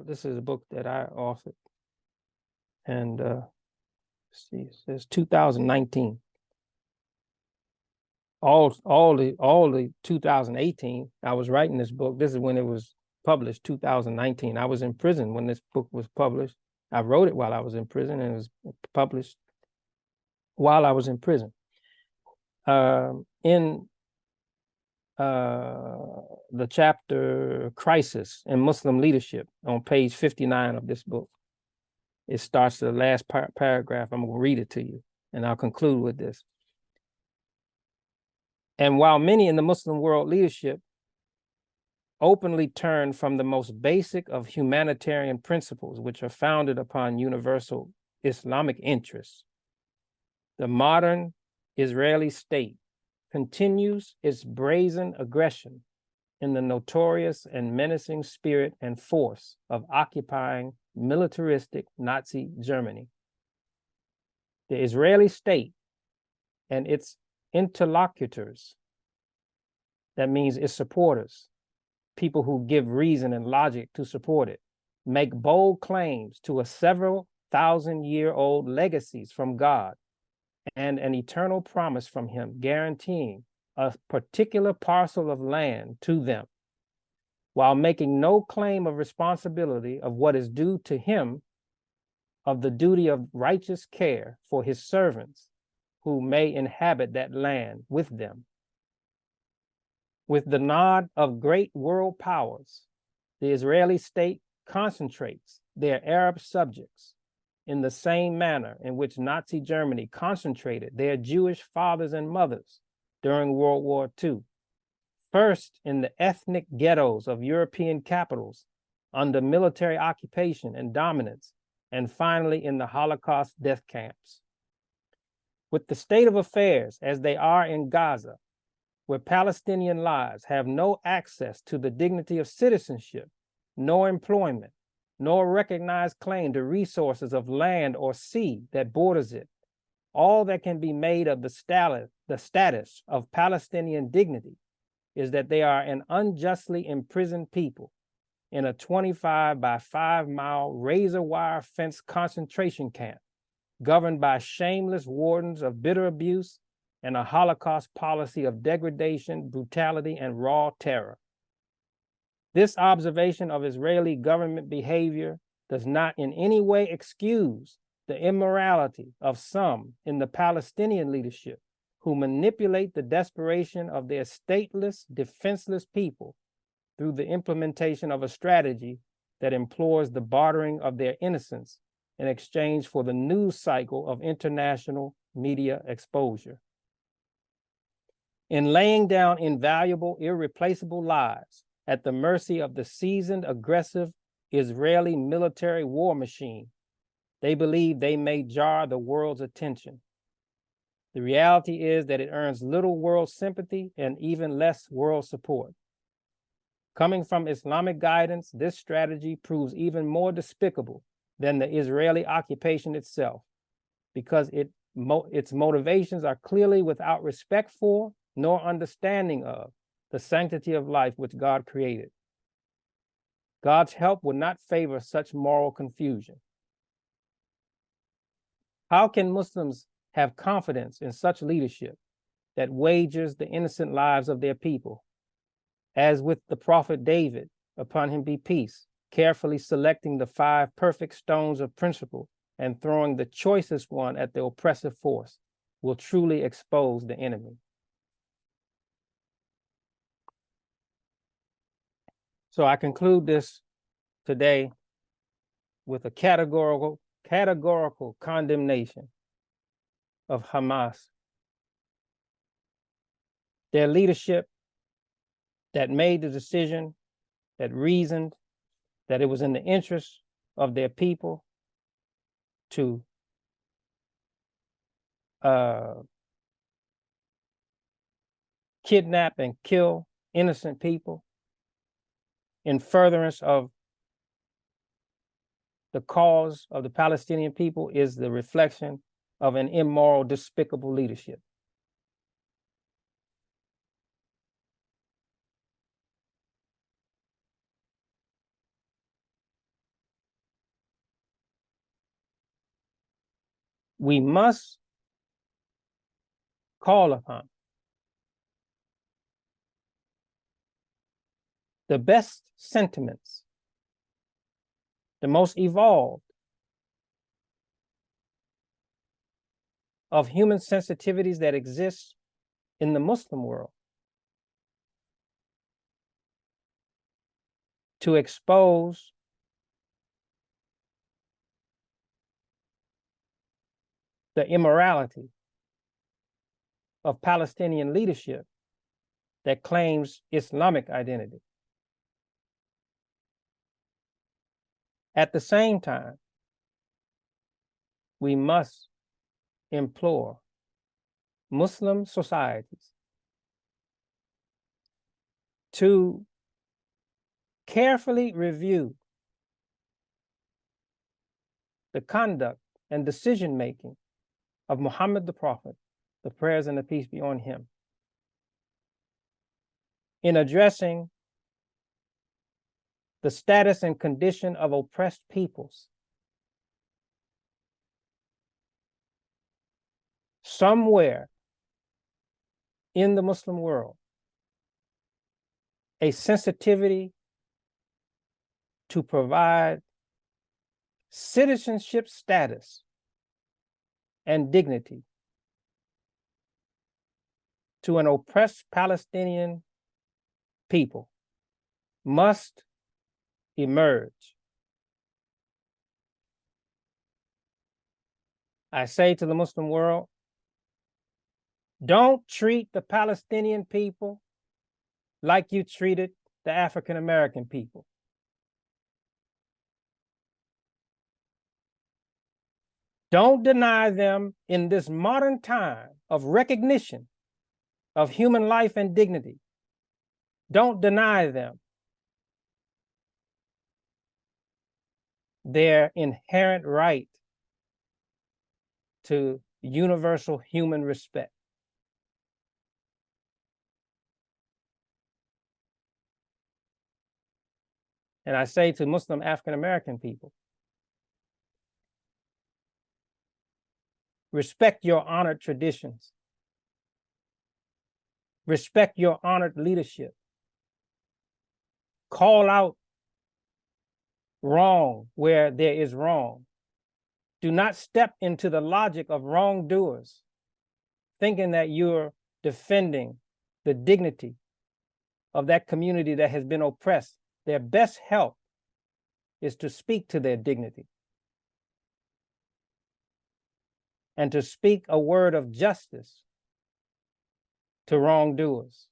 this is a book that I authored, and see, it says 2019. All the 2018, I was writing this book. This is when it was published, 2019. I was in prison when this book was published. I wrote it while I was in prison, and it was published while I was in prison. In the chapter Crisis in Muslim Leadership on page 59 of this book, it starts the last paragraph. I'm going to read it to you, and I'll conclude with this. And while many in the Muslim world leadership openly turn from the most basic of humanitarian principles, which are founded upon universal Islamic interests, the modern Israeli state continues its brazen aggression in the notorious and menacing spirit and force of occupying militaristic Nazi Germany. The Israeli state and its interlocutors, that means its supporters, people who give reason and logic to support it, make bold claims to a several thousand-year-old legacies from God and an eternal promise from him guaranteeing a particular parcel of land to them, while making no claim of responsibility of what is due to him of the duty of righteous care for his servants who may inhabit that land with them. With the nod of great world powers, the Israeli state concentrates their Arab subjects in the same manner in which Nazi Germany concentrated their Jewish fathers and mothers during World War II, first in the ethnic ghettos of European capitals under military occupation and dominance, and finally in the Holocaust death camps. With the state of affairs as they are in Gaza, where Palestinian lives have no access to the dignity of citizenship, nor employment, nor recognized claim to resources of land or sea that borders it, all that can be made of the status of Palestinian dignity is that they are an unjustly imprisoned people in a 25 by 5 mile razor wire fence concentration camp, governed by shameless wardens of bitter abuse and a Holocaust policy of degradation, brutality, and raw terror. This observation of Israeli government behavior does not in any way excuse the immorality of some in the Palestinian leadership who manipulate the desperation of their stateless, defenseless people through the implementation of a strategy that implores the bartering of their innocence in exchange for the news cycle of international media exposure. In laying down invaluable, irreplaceable lives at the mercy of the seasoned, aggressive Israeli military war machine, they believe they may jar the world's attention. The reality is that it earns little world sympathy and even less world support. Coming from Islamic guidance, this strategy proves even more despicable than the Israeli occupation itself, because its motivations are clearly without respect for nor understanding of the sanctity of life which God created. God's help would not favor such moral confusion. How can Muslims have confidence in such leadership that wagers the innocent lives of their people, as with the prophet David, upon him be peace, carefully selecting the 5 perfect stones of principle and throwing the choicest one at the oppressive force, will truly expose the enemy? So I conclude this today with a categorical condemnation of Hamas. Their leadership that made the decision, that reasoned that it was in the interest of their people to kidnap and kill innocent people in furtherance of the cause of the Palestinian people is the reflection of an immoral, despicable leadership. we must call upon the best sentiments, the most evolved of human sensitivities that exist in the Muslim world to expose the immorality of Palestinian leadership that claims Islamic identity. At the same time, we must implore Muslim societies to carefully review the conduct and decision-making of Muhammad the Prophet, the prayers and the peace be on him, in addressing the status and condition of oppressed peoples. Somewhere in the Muslim world, a sensitivity to provide citizenship status and dignity to an oppressed Palestinian people must emerge. I say to the Muslim world, don't treat the Palestinian people like you treated the African American people. Don't deny them in this modern time of recognition of human life and dignity. Don't deny them their inherent right to universal human respect. And I say to Muslim African American people, respect your honored traditions. Respect your honored leadership. Call out wrong where there is wrong. Do not step into the logic of wrongdoers, thinking that you're defending the dignity of that community that has been oppressed. Their best help is to speak to their dignity and to speak a word of justice to wrongdoers.